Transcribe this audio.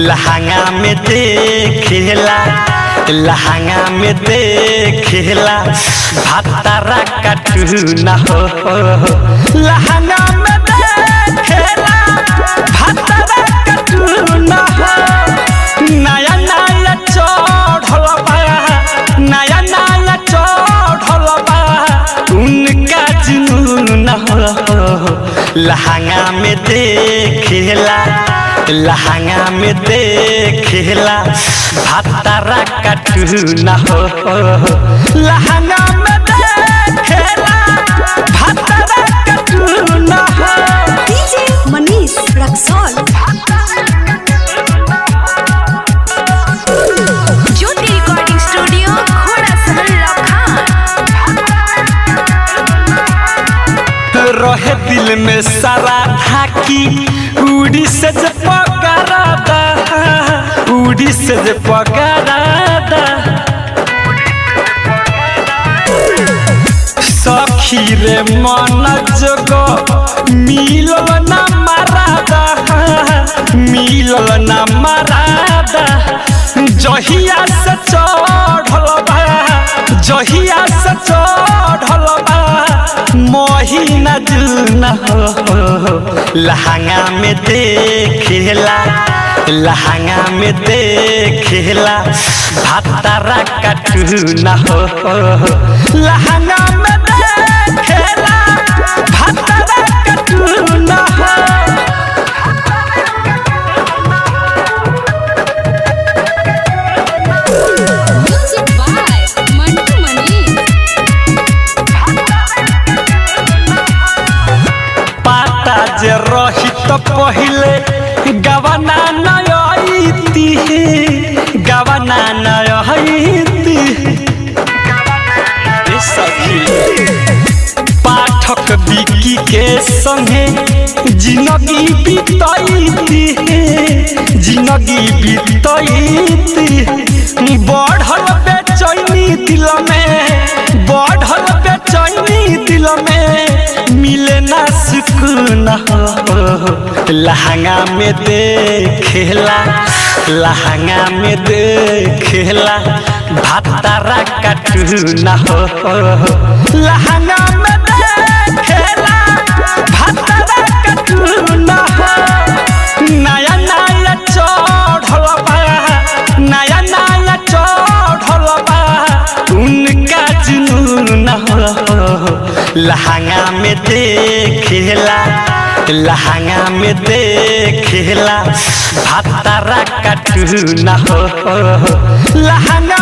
लहंगा में देखेला लहंगा में देखेला भातारा कटना हो लहंगा में देखेला भातारा कटना हो नया नया चढ़ल बा नया नया चढ़ल बा उनका जुनून हो लहंगा में देखेला लहंगा में देखेला भातारा कटना हो लहंगा में देखेला भातारा कटना हो। डीजे मनीष रक्सौल ज्योति रिकॉर्डिंग स्टूडियो घोड़ा सहल लखान रहे दिल में सारा ढाकी उड़ी से पकड़ा उड़ी से पकड़ा सखी रे मन जगो मिलल ना मारादा मिलल ना मारादा जहिया से चढ़ल बा जहिया से चढ़ल बा महीना जुना हो लहंगा में देखेला लहंगा में देखेला भातारा कटना हो लहंगा में देखेला भातारा कटना हो। म्यूजिक बाय मंटू मनी पाता जे रही तो पहले गवना नयती गवना नयती सखी पाठक बिकी के संगे जिंदगी बीतती जिंदगी बीतती बढ़ल बेचैनी दिल में बढ़ल बेचैनी दिल में मिले ना सुकून हो लहंगा में देखेला लहंगा में देखेला भातारा कटना हो लहंगा में देखेला भातारा कटना हो नया नया चढ़ल बा नया नया चढ़ल बा उनका जुनून हो लहंगा में देखेला लहंगा में देखेला भातारा कटना हो लहंगा